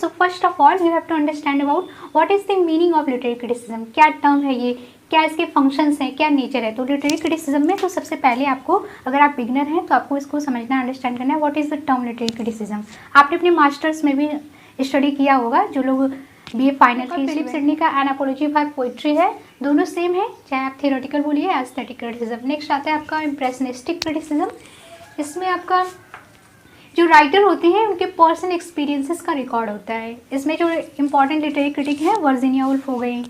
So first of all you have to understand about what is the meaning of literary criticism। क्या term है ये, क्या इसके functions हैं, क्या नेचर है। तो लिटरेरी क्रिटिसिज्म में तो सबसे पहले आपको, अगर आप बिगनर हैं तो आपको इसको समझना, अंडरस्टैंड करना है what is the term literary criticism. आपने अपने मास्टर्स में भी स्टडी किया होगा, जो लोग बीए फाइनल की। फिलिप सिडनी का एन एपोलॉजी फॉर पोइट्री है, दोनों सेम है, चाहे आप थियोरेटिकल बोलिए एस्थेटिक क्रिटिसिज्म। नेक्स्ट आता है आपका इम्प्रेशनिस्टिक क्रिटिसिज्म। इसमें आपका जो राइटर होते हैं उनके पर्सनल एक्सपीरियंसेस का रिकॉर्ड होता है। इसमें जो इंपॉर्टेंट लिटरेरी क्रिटिक हैं वर्जीनिया वुल्फ हो गई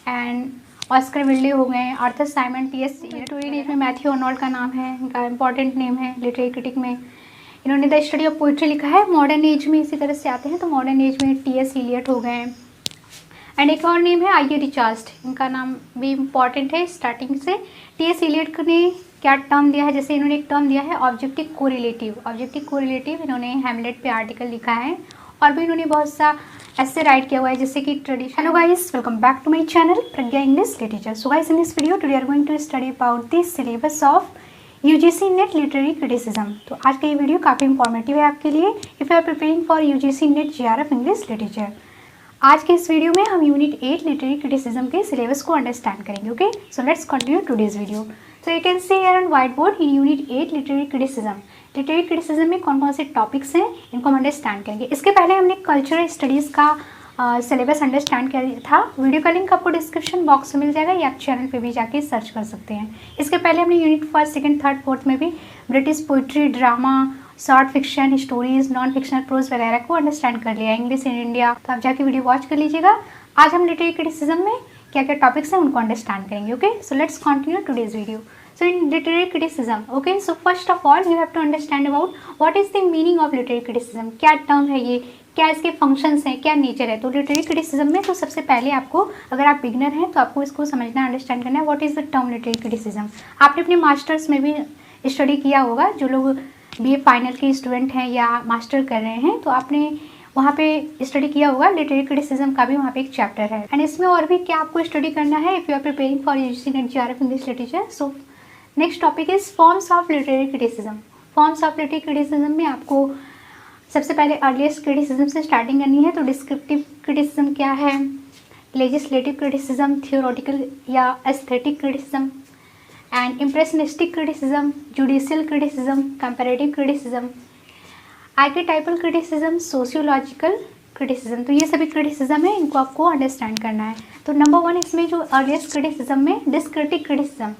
एंड ऑस्कर विल्डे हो गए, Arthur Simon, T.S.. Victorian age में मैथ्यू अर्नोल्ड का नाम है, इनका इंपॉर्टेंट नेम है लिटरेरी क्रिटिक में। इन्होंने द स्टडी ऑफ पोइट्री लिखा है। मॉडर्न एज में इसी तरह से आते हैं, तो मॉडर्न एज में टी.एस. इलियट हो गए एंड एक और नेम है आई.ए. रिचार्ड, इनका नाम भी इम्पॉर्टेंट है स्टार्टिंग से। टी.एस. इलियट ने क्या टर्म दिया है, जैसे इन्होंने एक टर्म दिया है ऑब्जेक्टिव कोरिलेटिव। ऑब्जेक्टिव कोरिलेटिव इन्होंने हैमलेट पे आर्टिकल लिखा है, और भी इन्होंने बहुत सा ऐसे राइट किया हुआ है जैसे कि tradition. Hello guys, welcome back to my channel Pragya English literature. So guys, in this video today are going to study about the syllabus of UGC NET literary criticism. तो आज का ये वीडियो काफ़ी इंफॉर्मेटिव है आपके लिए if you are preparing for UGC NET GRF English literature. आज के इस वीडियो में हम यूनिट 8 लिटरेरी क्रिटिसिज्म के सिलेबस को अंडरस्टैंड करेंगे। Okay, so let's continue today's video. So you can see here on whiteboard in unit 8 literary criticism। Literary criticism में कौन कौन से टॉपिक्स हैं, इनको हम अंडरस्टैंड करेंगे। इसके पहले हमने कल्चरल स्टडीज़ का सिलेबस अंडरस्टैंड किया था। वीडियो का लिंक आपको डिस्क्रिप्शन बॉक्स में मिल जाएगा, या आप चैनल पे भी जाके सर्च कर सकते हैं। इसके पहले हमने यूनिट 1, 2, 3, 4 में भी British poetry, drama, short fiction, stories, non fictional prose वगैरह को अंडरस्टैंड कर लिया, इंग्लिश इन इंडिया। तो आप जाके वीडियो वॉच कर लीजिएगा। आज हम लिटरेरी क्रिटिसिज्म में क्या क्या टॉपिक्स हैं उनको अंडरस्टैंड करेंगे। Okay, so let's continue today's video. So in literary criticism, okay, so first of all you have to understand about what is the meaning of literary criticism। क्या term है ये, क्या इसके फंक्शंस हैं, क्या नेचर है। तो लिटरेरी क्रिटिसिज्म में तो सबसे पहले आपको, अगर आप बिगनर हैं तो आपको इसको समझना, अंडरस्टैंड करना है what is the term literary criticism. आपने अपने मास्टर्स में भी स्टडी किया होगा, जो लोग बीए फाइनल के स्टूडेंट हैं या मास्टर कर रहे हैं, तो आपने वहाँ पे स्टडी किया होगा। लिटरेरी क्रिटिसिज्म का भी वहाँ पे एक चैप्टर है, एंड इसमें और भी क्या आपको स्टडी करना है if you are preparing for UGC NET GRF English literature. So next topic is forms of literary criticism. Forms of literary criticism में आपको सबसे पहले अर्लीस्ट क्रिटिसिज्म से स्टार्टिंग करनी है। तो डिस्क्रिप्टिव क्रिटिसिज्म क्या है, लेजिस्लेटिव क्रिटिसिज्म, थियोरेटिकल या aesthetic criticism, and impressionistic criticism, judicial criticism, comparative criticism, archetypal criticism, sociological criticism. तो ये सभी क्रिटिसिज्म है, इनको आपको अंडरस्टैंड करना है। तो नंबर 1 इसमें जो अर्लीस्ट क्रिटिसिज्म में डिस्क्रिटिव क्रिटिसिज्म।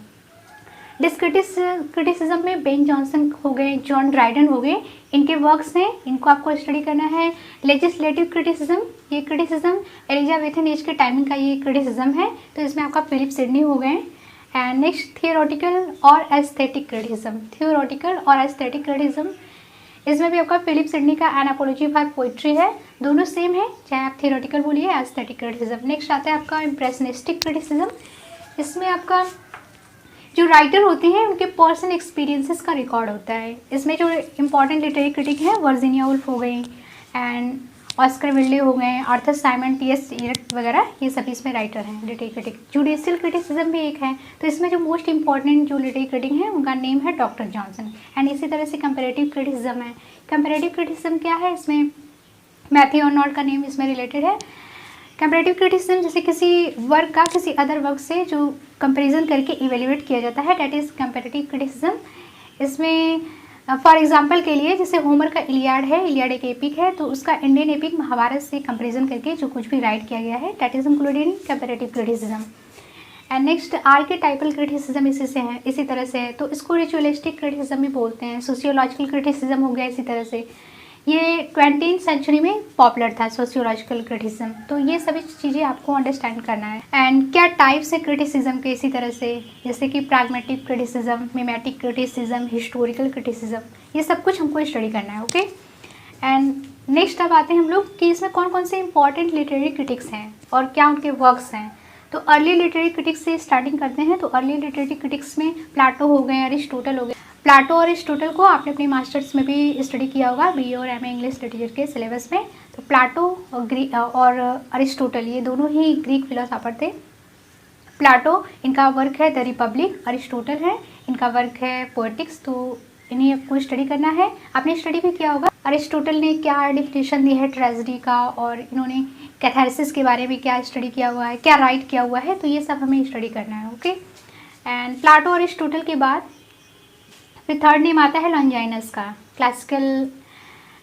क्रिटिसिज्म में बेन जॉनसन हो गए, जॉन ड्राइडन हो गए, इनके वर्क्स हैं, इनको आपको स्टडी करना है। लेजिस्लेटिव क्रिटिसिज्म, ये क्रिटिसिज्म एलिजाबेथन एज के टाइमिंग का ये क्रिटिसिज्म है, तो इसमें आपका फिलिप सिडनी हो गए। एंड नेक्स्ट थियोरेटिकल और एस्थेटिक क्रिटिसिज्म। थियोरेटिकल और एस्थेटिक क्रिटिसिज्म, इसमें भी आपका फिलिप सिडनी का एन एपोलॉजी फॉर पोइट्री है, दोनों सेम है, चाहे आप थियोरेटिकल बोलिए एस्थेटिक क्रिटिसिज्म। नेक्स्ट आता है आपका इम्प्रेशनिस्टिक क्रिटिसिज्म। इसमें आपका जो राइटर होते हैं उनके पर्सनल एक्सपीरियंसेस का रिकॉर्ड होता है। इसमें जो इंपॉर्टेंट लिटरेरी क्रिटिक हैं वर्जीनिया वुल्फ हो गई एंड ऑस्कर विल्डे हो गए, आर्थर साइमन, टी.एस. इलियट वगैरह, ये सभी इसमें राइटर हैं लिटरेरी क्रिटिक। जुडिशियल क्रिटिसिज्म भी एक है, तो इसमें जो मोस्ट इंपॉर्टेंट जो लिटरेरी क्रिटिक हैं उनका नेम है डॉक्टर जॉनसन। एंड इसी तरह से कंपैरेटिव क्रिटिसिज्म है। कंपैरेटिव क्रिटिसिज्म क्या है, इसमें मैथ्यू अर्नोल्ड का नेम इसमें रिलेटेड है। कंपैरेटिव क्रिटिसिज्म जैसे किसी वर्क का किसी अदर वर्क से जो कंपैरिजन करके इवेल्युएट किया जाता है, डैट इज़ कंपैरेटिव क्रिटिसिज्म। इसमें फॉर एग्जांपल के लिए जैसे होमर का इलियाड है, इलियाड एक एपिक है, तो उसका इंडियन एपिक महाभारत से कंपैरिजन करके जो कुछ भी राइट किया गया है, that is included in comparative criticism. And next archetypal criticism इसी से है, इसी तरह से है, तो इसको रिचुअलिस्टिक क्रिटिसिज्म भी बोलते हैं। सोशियोलॉजिकल क्रिटिसिज्म हो गया इसी तरह से, ये 20वीं सेंचुरी में पॉपुलर था सोशियोलॉजिकल क्रिटिसिज्म। तो ये सभी चीज़ें आपको अंडरस्टैंड करना है। एंड क्या टाइप्स है क्रिटिसिज्म के, इसी तरह से जैसे कि pragmatic criticism, mimetic criticism, historical criticism, ये सब कुछ हमको स्टडी करना है। ओके, एंड नेक्स्ट अब आते हैं हम लोग कि इसमें कौन कौन से इंपॉर्टेंट लिटरेरी क्रिटिक्स हैं और क्या उनके वर्क्स हैं। तो अर्ली लिटरेरी क्रिटिक्स से स्टार्टिंग करते हैं। तो अर्ली लिटरेरी क्रिटिक्स में प्लाटो हो गए, अरिस्टोटल हो गए। प्लाटो और अरिस्टोटल को आपने अपने मास्टर्स में भी स्टडी किया होगा, बीए और एमए इंग्लिश लिटरेचर के सिलेबस में। तो प्लाटो और अरिस्टोटल ये दोनों ही ग्रीक फिलोसोफर थे। प्लाटो, इनका वर्क है द रिपब्लिक। अरिस्टोटल है, इनका वर्क है पोएटिक्स। तो इन्हें आपको स्टडी करना है। आपने स्टडी भी किया होगा अरिस्टोटल ने क्या डिफिनेशन दी है ट्रेजेडी का, और इन्होंने कैथारसिस के बारे में क्या स्टडी किया हुआ है, क्या राइट किया हुआ है, तो ये सब हमें स्टडी करना है। ओके, एंड प्लाटो और अरिस्टोटल के बाद फिर थर्ड नेम आता है लॉन्जाइनस का। क्लासिकल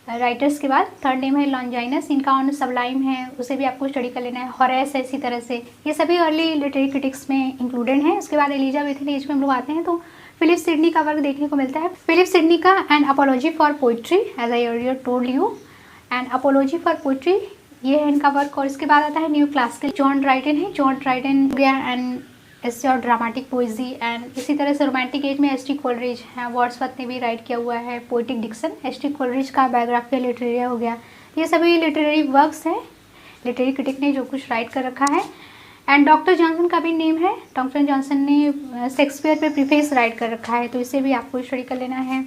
राइटर्स के बाद थर्ड नेम है लॉन्जाइनस, इनका ऑन सबलाइम है, उसे भी आपको स्टडी कर लेना है। हॉरेस है, इसी तरह से ये सभी अर्ली लिटरेरी क्रिटिक्स में इंक्लूडेड हैं। उसके बाद एलिजाबेथन एज में हम लोग आते हैं तो फिलिप सिडनी का वर्क देखने को मिलता है। फिलिप सिडनी का an apology for poetry, as I earlier told you, an apology for poetry ये है इनका वर्क। और इसके बाद आता है न्यू क्लासिकल, जॉन ड्राइडन है, जॉन ड्राइडन गया एंड इससे और ड्रामेटिक पोइजी, एंड इसी तरह से रोमांटिक एज में एस.टी. कोलरिज है, वर्ड्सवर्थ ने भी राइट किया हुआ है पोएटिक डिक्शन। एस.टी. कोलरिज का बायोग्राफिकल लिटरेरिया हो गया। ये सभी लिटरेरी वर्क्स हैं लिटरेरी क्रिटिक ने जो कुछ राइट कर रखा है। एंड डॉक्टर जॉनसन का भी नेम है, डॉक्टर जॉनसन ने शेक्सपियर पे प्रीफेस राइट कर रखा है, तो इसे भी आपको स्टडी कर लेना है।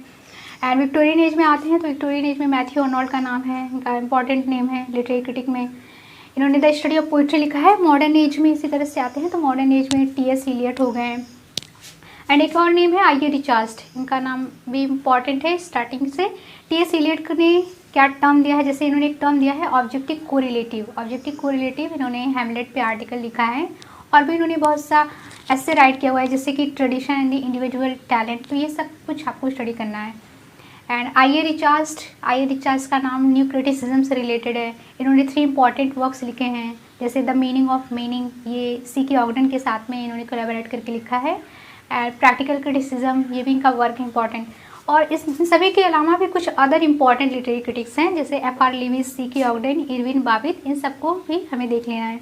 एंड विक्टोरियन एज में आते हैं तो विक्टोरियन एज में मैथ्यू अर्नोल्ड का नाम है, इनका इंपॉर्टेंट नेम है लिटरेरी क्रिटिक में। इन्होंने द स्टडी ऑफ पोइट्री लिखा है। मॉडर्न एज में इसी तरह से आते हैं तो मॉडर्न एज में टी.एस. इलियट हो गए। एंड एक और नेम है आई.ए. रिचार्ड, इनका नाम भी इम्पॉर्टेंट है स्टार्टिंग से। टी.एस. इलियट ने क्या टर्म दिया है, जैसे इन्होंने एक टर्म दिया है ऑब्जेक्टिव कोरिलेटिव। ऑब्जेक्टिव कोरिलेटिव इन्होंने हैमलेट पे आर्टिकल लिखा है, और भी इन्होंने बहुत सा ऐसे राइट किया हुआ है जैसे कि tradition and the individual talent, तो ये सब कुछ आपको स्टडी करना है। And IA. रिचार्ड का नाम न्यू क्रिटिसिज्म से रिलेटेड है। इन्होंने 3 इंपॉर्टेंट वर्क्स लिखे हैं, जैसे द मीनिंग ऑफ मीनिंग, ये सी.के. ऑगडन के साथ में इन्होंने कोलैबोरेट करके लिखा है। एंड प्रैक्टिकल क्रिटिसिज्म, ये भी इनका वर्क इंपॉर्टेंट। और इस सभी के अलावा भी कुछ अदर इंपॉर्टेंट लिटरेरी क्रिटिक्स हैं, जैसे F R. Leavis, C K. Ogden, Irving Babbitt, इन सबको भी हमें देख लेना है।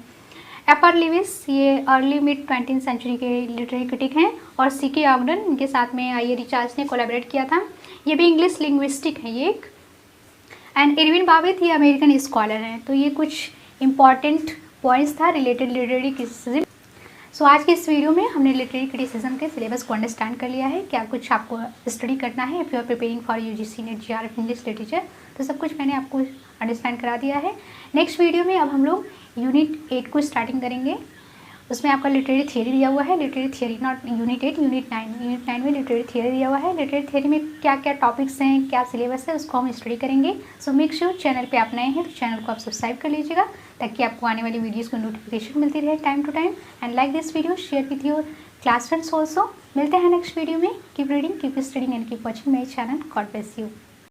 एफ.आर. लिविस ये अर्ली मिड 20वीं सेंचुरी के लिटरेरी क्रिटिक हैं, और सी.के. ऑगडन इनके साथ में आई.ए. रिचार्ड ने कोलैबोरेट किया था, ये भी इंग्लिश लिंग्विस्टिक है ये एक। एंड इरविन बाबित ये अमेरिकन स्कॉलर हैं। तो ये कुछ इंपॉर्टेंट पॉइंट्स था रिलेटेड लिटरेरी क्रिटिसिज्म। सो आज के इस वीडियो में हमने लिटरेरी क्रिटिसिज्म के सिलेबस को अंडरस्टैंड कर लिया है, क्या कुछ आपको स्टडी करना है if you are preparing for UGC NET JRF English literature, तो सब कुछ मैंने आपको अंडरस्टैंड करा दिया है। नेक्स्ट वीडियो में अब हम लोग यूनिट 8 को स्टार्टिंग करेंगे। उसमें आपका लिटरेरी थियरी दिया हुआ है, literary theory not unit 8, unit 9 में लिटरेरी थियरी दिया हुआ है। लिटरेरी थियरी में क्या क्या टॉपिक्स हैं, क्या सिलेबस है, उसको हम स्टडी करेंगे। सो मेक श्योर चैनल पे आप नए हैं तो चैनल को आप सब्सक्राइब कर लीजिएगा, ताकि आपको आने वाली वीडियोज़ को नोटिफिकेशन मिलती रहे time to time. And like this video, share with your class friends also. मिलते हैं नेक्स्ट वीडियो में। Keep reading, keep studying and keep watching my channel. God bless you.